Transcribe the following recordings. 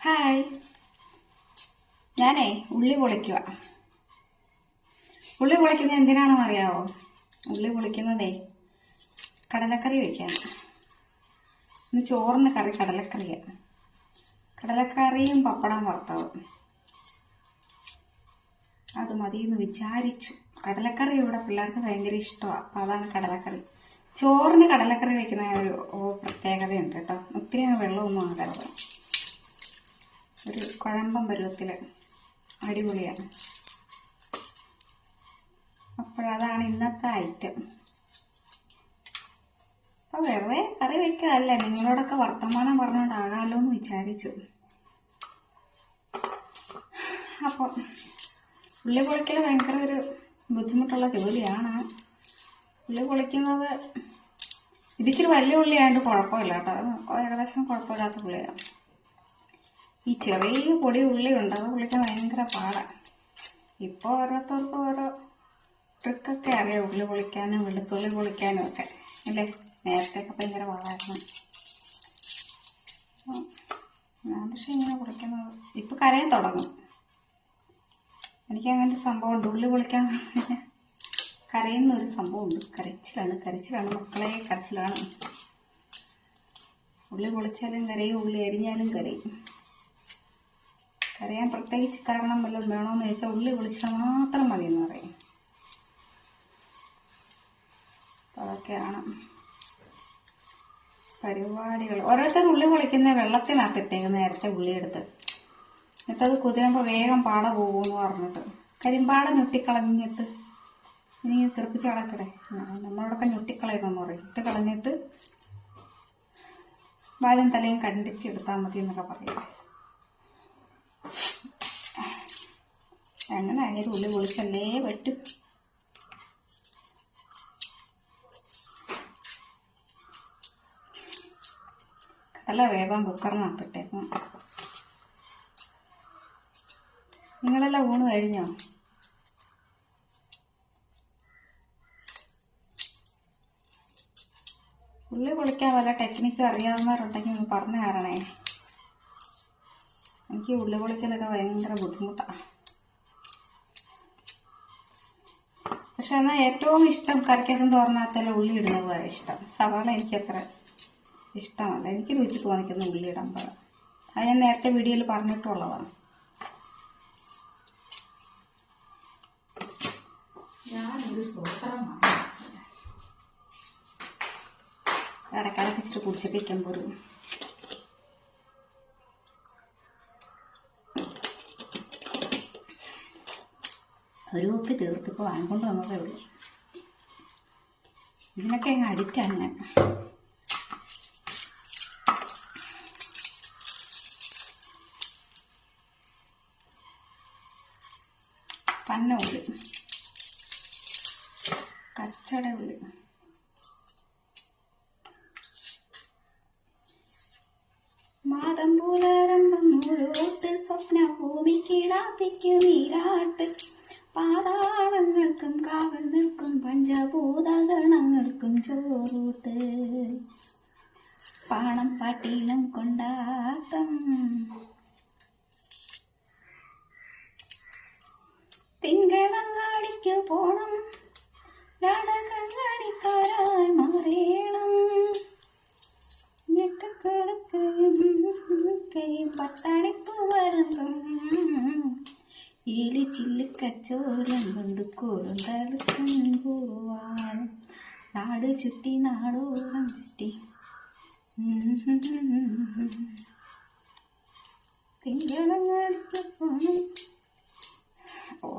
Hi, ഞാനേ ഉള്ളി പൊളിക്കുക. ഉള്ളി പൊളിക്കുന്നത് എന്തിനാണെന്ന് അറിയാവോ? ഉള്ളി പൊളിക്കുന്നതേ കടലക്കറി വയ്ക്കാൻ. ഇന്ന് ചോറിന് കറി കടലക്കറിയാണ്. കടലക്കറിയും പപ്പടം വറുത്തതും അത് മതിയെന്ന് വിചാരിച്ചു. കടലക്കറി ഇവിടെ പിള്ളേർക്ക് ഭയങ്കര ഇഷ്ടമാണ്, അപ്പം അതാണ് കടലക്കറി. ചോറിന് കടലക്കറി വയ്ക്കുന്ന ഒരു പ്രത്യേകതയുണ്ട് കേട്ടോ. ഒത്തിരി വെള്ളമൊന്നും ആകരുത്, ഒരു കുഴമ്പം പരുവത്തിൽ അടിപൊളിയാണ്. അപ്പോഴതാണ് ഇന്നത്തെ ഐറ്റം. അപ്പോൾ വെറുതെ കറി വയ്ക്കാമല്ലേ, നിങ്ങളോടൊക്കെ വർത്തമാനം പറഞ്ഞുകൊണ്ടാകാമല്ലോ എന്ന് വിചാരിച്ചു. അപ്പോൾ ഉള്ളി പൊളിക്കൽ ഭയങ്കര ഒരു ബുദ്ധിമുട്ടുള്ള ജോലിയാണ്. ഉള്ളി പൊളിക്കുന്നത് ഇതിച്ചിരി വലിയ ഉള്ളിയായതുകൊണ്ട് കുഴപ്പമില്ല കേട്ടോ, ഏകദേശം കുഴപ്പമില്ലാത്ത ഉള്ളിയാണ്. ഈ ചെറിയ പൊടി ഉള്ളിയുണ്ട്, അത് പൊളിക്കാൻ ഭയങ്കര പാടാണ്. ഇപ്പോൾ ഓരോരുത്തർക്കും ഓരോ ട്രിക്കൊക്കെ അറിയാം, ഉള്ളി പൊളിക്കാനും വെളുത്തുള്ളി പൊളിക്കാനും ഒക്കെ അല്ലേ. നേരത്തെയൊക്കെ ഭയങ്കര പാടായിരുന്നു. ഞാൻ പക്ഷെ ഇങ്ങനെ പൊളിക്കുന്നത് ഇപ്പം കരയാൻ തുടങ്ങും. എനിക്ക് അങ്ങനത്തെ സംഭവമുണ്ട്, ഉള്ളി പൊളിക്കാൻ കരയുന്നൊരു സംഭവമുണ്ട്. കരച്ചിലാണ് മക്കളെ, കരച്ചിലാണ്. ഉള്ളി പൊളിച്ചാലും കരയും, ഉള്ളി അരിഞ്ഞാലും കരയും. കരയാൻ പ്രത്യേകിച്ച് കാരണം വല്ലതും വേണമെന്ന് ചോദിച്ചാൽ ഉള്ളി പൊളിച്ചാൽ മാത്രം മതിയെന്ന് പറയും. അതൊക്കെയാണ് പരിപാടികൾ. ഓരോരുത്തർ ഉള്ളി പൊളിക്കുന്ന വെള്ളത്തിനകത്തിട്ടേക്ക് നേരത്തെ ഉള്ളിയെടുത്ത്, എന്നിട്ടത് കുതിരുമ്പോൾ വേഗം പാട പോകുമെന്ന് പറഞ്ഞിട്ട് കരിമ്പാട ഞൊട്ടിക്കളഞ്ഞിട്ട് ഇനി തെറിപ്പിച്ച് കളക്കടേ, നമ്മളോടൊക്കെ ഞൊട്ടിക്കളയുമെന്ന് പറയും. ഇട്ട് കളഞ്ഞിട്ട് വാലും തലയും കണ്ടിച്ചെടുത്താൽ മതി എന്നൊക്കെ പറയും. അങ്ങനെ ആയാലും ഉള്ളി പൊളിച്ചല്ലേ പറ്റും. കടല വേഗം കുക്കറിനകത്തിട്ടേക്കും. നിങ്ങളെല്ലാം ഊണ് കഴിഞ്ഞോ? ഉള്ളി പൊളിക്കാൻ വല്ല ടെക്നിക്ക് അറിയാവുന്നവരുണ്ടെങ്കിൽ ഒന്ന് പറഞ്ഞു തരണേ. എനിക്ക് ഉള്ളി പൊളിക്കലൊക്കെ ഭയങ്കര ബുദ്ധിമുട്ടാണ്. പക്ഷെ എന്നാൽ ഏറ്റവും ഇഷ്ടം കറിക്കകത്തും തോരനകത്തെല്ലാം ഉള്ളി ഇടുന്നതാണ് ഇഷ്ടം. സവാള എനിക്കത്ര ഇഷ്ടമല്ല, എനിക്ക് രുചി തോന്നിക്കുന്ന ഉള്ളി ഇടുമ്പോൾ. അത് ഞാൻ നേരത്തെ വീഡിയോയിൽ പറഞ്ഞിട്ടുള്ളതാണ്. ഞാനൊരു സൂത്രമാണ് ഇടക്കാലൊക്കെ ഇച്ചിരി കുടിച്ചിട്ടിരിക്കുമ്പോൾ ഒരു കുപ്പി തീർത്തിപ്പോൾ വാങ്ങിക്കൊണ്ട് വന്നതേ ഉള്ളൂ. ഇതിനൊക്കെ അങ്ങ് അഡിക്റ്റാണ് ഞാൻ. പന്ന ഉള്ളി, കച്ചട ഉള്ളി, മാതം പുലരമ്പം മുഴോട്ട് സ്വപ്ന ഭൂമിക്കിടാത്തിക്ക് നീരാട്ട്, പാതാളങ്ങൾക്കും കാവൽ നിൽക്കും പഞ്ചഭൂതഗണങ്ങൾക്കും ചോറൂട്ട്, പാണം പാട്ടിലും കൊണ്ടാട്ടം, തിങ്കളങ്ങാടിക്ക് പോണം നാടകങ്ങാടിക്കാരായി മാറേണം, ഞെട്ടക്കൊടുക്കയും പട്ടാണിപ്പൂ വരുമ്പം ഏലി ചില്ലിക്കച്ചോലം കൊണ്ട് കൂറുന്തളുക്കും കൂറുവാളും നാട് ചുറ്റി നാടോളം ചുറ്റി തിങ്കളങ്ങാടിക്ക് പോണം. ഓ,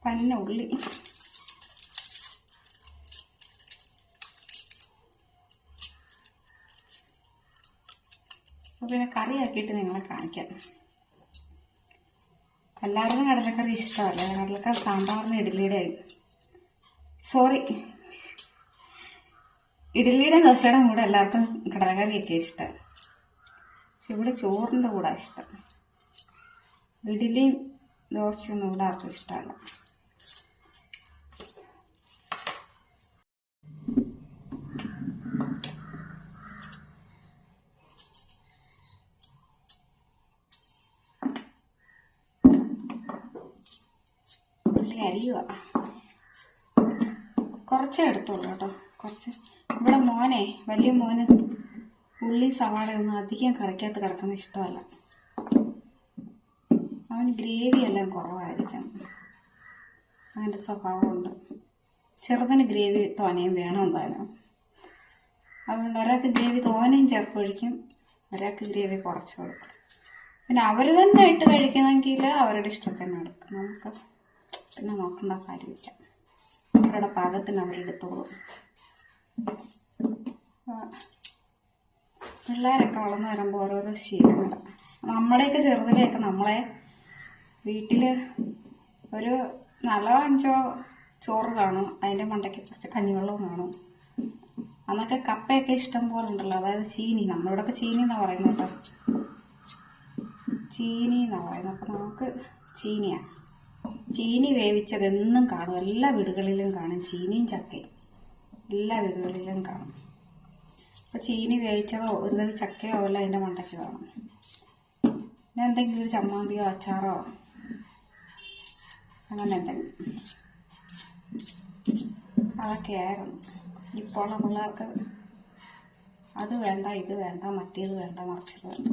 പന്ന ഉള്ളി. അപ്പോൾ പിന്നെ കറിയാക്കിയിട്ട് നിങ്ങളെ കാണിക്കാം. എല്ലാവർക്കും കടലക്കറി ഇഷ്ടമല്ല. കടലക്കറി സാമ്പാറിന് ഇഡ്ഡലിയുടെ ദോശയുടെ കൂടെ എല്ലാവർക്കും കടലക്കറിയൊക്കെ ഇഷ്ടം. പക്ഷെ ഇവിടെ ചോറിൻ്റെ കൂടെ ഇഷ്ടം. ഇഡ്ഡലിയും ദോശയൊന്നും ഇവിടെ ആർക്കും ഇഷ്ടമല്ല. അരിയുക. കുറച്ചേ എടുത്തുള്ളൂ കേട്ടോ, കുറച്ച്. ഇവിടെ മോനെ, വലിയ മോന് ഉള്ളി സവാളയൊന്നും അധികം കറിക്കകത്ത് കിടക്കുന്ന ഇഷ്ടമല്ല. അവന് ഗ്രേവി എല്ലാം കുറവായിരിക്കണം, അങ്ങനത്തെ സ്വഭാവമുണ്ട്. ചെറുതിന് ഗ്രേവി തോനെയും വേണം എന്തായാലും. അതുകൊണ്ട് ഒരാൾക്ക് ഗ്രേവി തോനെയും ചേർത്ത് ഒഴിക്കും, ഒരാൾക്ക് ഗ്രേവി കുറച്ച് കൊടുക്കും. പിന്നെ അവർ തന്നെ ഇട്ട് കഴിക്കുന്നെങ്കിൽ അവരുടെ ഇഷ്ടത്തിന് എടുക്കും. നമുക്ക് പിന്നെ നോക്കേണ്ട കാര്യമില്ല, അവരുടെ പാകത്തിന് അവരെടുത്തോളും. പിള്ളേരൊക്കെ വളർന്നു വരുമ്പോൾ ഓരോരോ ശീലങ്ങൾ. നമ്മുടെയൊക്കെ ചെറുതിലെയൊക്കെ നമ്മളെ വീട്ടിൽ ഒരു 4-5 ചോറ് കാണും, അതിൻ്റെ മണ്ടയ്ക്ക് കുറച്ച് കഞ്ഞിവെള്ളവും കാണും. അന്നൊക്കെ കപ്പയൊക്കെ ഇഷ്ടം പോലെ ഉണ്ടല്ലോ, അതായത് ചീനി. നമ്മളിവിടെയൊക്കെ ചീനി എന്നാണ് പറയുന്നത് കേട്ടോ, ചീനി എന്നാണ് പറയുന്നത്. അപ്പം നമുക്ക് ചീനിയാണ്. ചീനി വേവിച്ചത് എന്നും കാണും, എല്ലാ വീടുകളിലും കാണും. ചീനിയും ചക്കയും എല്ലാ വീടുകളിലും കാണും. അപ്പോൾ ചീനി വേവിച്ചതോ ഒരു ചക്കയോ എല്ലാം അതിൻ്റെ മണ്ടയ്ക്ക് കാണും. പിന്നെ എന്തെങ്കിലും ഒരു ചമ്മന്തിയോ അച്ചാറോ അങ്ങനെ എന്തെങ്കിലും, അതൊക്കെയായിരുന്നു. ഇപ്പോഴുള്ള പിള്ളേർക്ക് അത് വേണ്ട, ഇത് വേണ്ട, മറ്റേത് വേണ്ട, മറിച്ചത് വേണ്ട.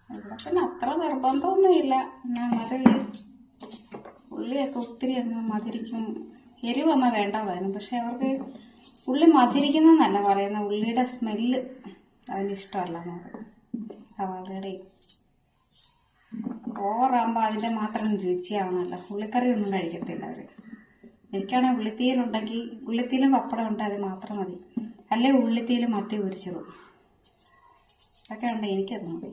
ഇവിടെ പിന്നെ അത്ര നിർബന്ധമൊന്നുമില്ല. ഉള്ളിയൊക്കെ ഒത്തിരി അങ്ങ് മധുരിക്കും, എരിവൊന്നും വേണ്ട വരും. പക്ഷെ അവർക്ക് ഉള്ളി മധുരിക്കുന്നതെന്നല്ല പറയുന്നത്, ഉള്ളിയുടെ സ്മെല്ല് അതിന് ഇഷ്ടമല്ല നമുക്ക്. സവാളയുടെയും ഓവറാകുമ്പോൾ അതിൻ്റെ മാത്രം രുചിയാവണമല്ലോ. ഉള്ളിക്കറി ഒന്നും കഴിക്കത്തില്ല അവർ. എനിക്കാണെങ്കിൽ ഉള്ളിത്തീയിലുണ്ടെങ്കിൽ, ഉള്ളിത്തീയിലും പപ്പടം ഉണ്ട്, അത് മാത്രം മതി. അല്ലെ ഉള്ളിത്തീയിലും മത്തി പൊരിച്ചതും ഒക്കെ ഉണ്ട്, എനിക്കത് മതി.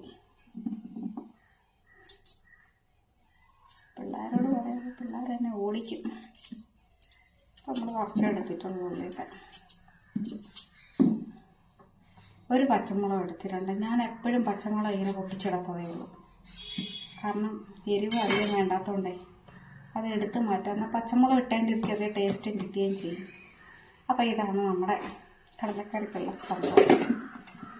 പിള്ളേരോട് പറയുമ്പോൾ പിള്ളേർ എന്നെ ഓടിക്കും. അപ്പം നമ്മൾ കുറച്ചെടുത്തിട്ടുള്ളൂ ഉള്ളിയൊക്കെ. ഒരു പച്ചമുളക് എടുത്തിട്ടുണ്ട്. ഞാൻ എപ്പോഴും പച്ചമുളക് ഇങ്ങനെ പൊട്ടിച്ചിടത്തതേ ഉള്ളൂ, കാരണം എരിവ് അധികം വേണ്ടാത്തതുകൊണ്ടേ അത് എടുത്ത് മാറ്റാം. എന്നാൽ പച്ചമുളക് ഇട്ടതിൻ്റെ ഒരു ചെറിയ ടേസ്റ്റും കിട്ടുകയും ചെയ്യും. അപ്പോൾ ഇതാണ് നമ്മുടെ കടലക്കറിക്കുള്ള സംഭവം.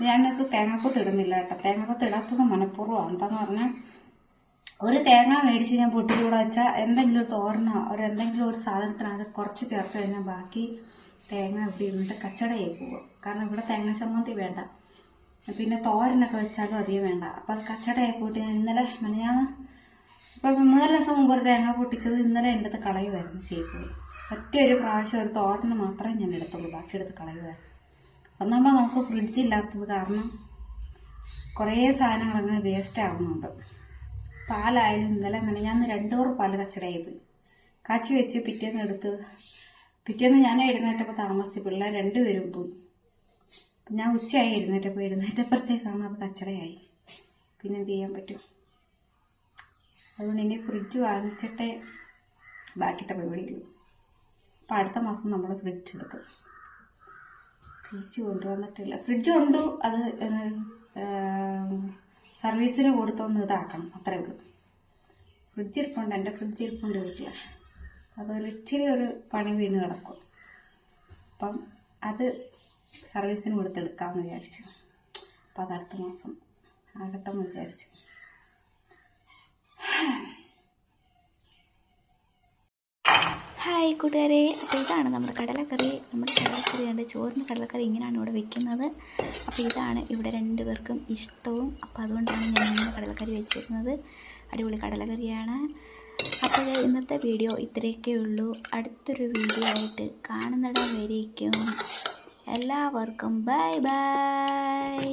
ഞാനിത് തേങ്ങാക്കൊത്ത് ഇടുന്നില്ല കേട്ടോ. തേങ്ങാക്കൊത്ത് ഇടാത്തത് മനഃപൂർവ്വമാണ്. എന്താണെന്ന് പറഞ്ഞാൽ, ഒരു തേങ്ങ മേടിച്ച് ഞാൻ പൊട്ടിച്ചൂടെ വെച്ചാൽ എന്തെങ്കിലും ഒരു തോരനോ എന്തെങ്കിലും ഒരു സാധനത്തിനകത്ത് കുറച്ച് ചേർത്ത് കഴിഞ്ഞാൽ ബാക്കി തേങ്ങ ഇവിടെ ഇരുന്നിട്ട് കച്ചടയായി പോകും. കാരണം ഇവിടെ തേങ്ങ ചമ്മന്തി വേണ്ട, പിന്നെ തോരനൊക്കെ വെച്ചാലും അധികം വേണ്ട. അപ്പം അത് കച്ചടയായി പോയിട്ട് ഞാൻ ഇന്നലെ ഇപ്പം 3 ദിവസം മുമ്പ് ഒരു തേങ്ങ പൊട്ടിച്ചത് ഇന്നലെ എൻ്റെ അടുത്ത് കളയുമായിരുന്നു ചെയ്തത്. ഒരു പ്രാവശ്യം ഒരു തോരന് മാത്രമേ ഞാൻ എടുത്തുള്ളൂ, ബാക്കി എടുത്ത് കളയുമായിരുന്നു. ഒന്നാകുമ്പോൾ നമുക്ക് ഫ്രിഡ്ജില്ലാത്തത് കാരണം കുറേ സാധനങ്ങൾ അങ്ങനെ വേസ്റ്റ് ആകുന്നുണ്ട്. പാലായാലും ഇന്നലെ ഞാൻ 2 ഓറ് പാല് കച്ചടയായി പോയി. കാച്ചി വെച്ച് പിറ്റേന്ന് ഞാൻ എഴുന്നേറ്റപ്പോൾ താമസിച്ച് പിള്ളേർ 2 പേരും പോയി. ഞാൻ ഉച്ചയായി എഴുന്നേറ്റപ്പോഴത്തേക്കാണ് അത് കച്ചടയായി. പിന്നെ എന്ത് ചെയ്യാൻ പറ്റും? അതുകൊണ്ട് ഇനി ഫ്രിഡ്ജ് വാങ്ങിച്ചിട്ടേ ബാക്കിത്തെ പരിപാടിയുള്ളൂ. അപ്പോൾ അടുത്ത മാസം നമ്മൾ ഫ്രിഡ്ജ് എടുക്കും. ഫ്രിഡ്ജ് കൊണ്ടുവന്നിട്ടില്ല. ഫ്രിഡ്ജ് കൊണ്ട് അത് സർവീസിന് കൊടുത്തൊന്ന് ഇതാക്കണം, അത്രേ ഉള്ളൂ. ഫ്രിഡ്ജ് ഇരിപ്പുണ്ട്, എൻ്റെ ഫ്രിഡ്ജ് ഇരിപ്പുണ്ട് വീട്ടിൽ. അതൊരു ഇച്ചിരി ഒരു പണി വീണ് കിടക്കും. അപ്പം അത് സർവീസിന് കൊടുത്തെടുക്കാമെന്ന് വിചാരിച്ചു. അപ്പം അത് അടുത്ത മാസം ആകട്ടെന്ന് വിചാരിച്ചു. ഹായ് കൂട്ടുകാരെ, അപ്പോൾ ഇതാണ് നമ്മുടെ കടലക്കറി. നമ്മുടെ കടലക്കറിയുണ്ട്, ചോറിന് കടലക്കറി ഇങ്ങനെയാണ് ഇവിടെ വെക്കുന്നത്. അപ്പോൾ ഇതാണ് ഇവിടെ 2 പേർക്കും ഇഷ്ടവും. അപ്പോൾ അതുകൊണ്ടാണ് ഞാൻ ഇങ്ങനെ കടലക്കറി വെച്ചിരുന്നത്. അടിപൊളി കടലക്കറിയാണ്. അപ്പോൾ ഇന്നത്തെ വീഡിയോ ഇത്രയൊക്കെ ഉള്ളൂ. അടുത്തൊരു വീഡിയോ ആയിട്ട് കാണുന്നിടം വരേക്കും എല്ലാവർക്കും ബൈ ബൈ.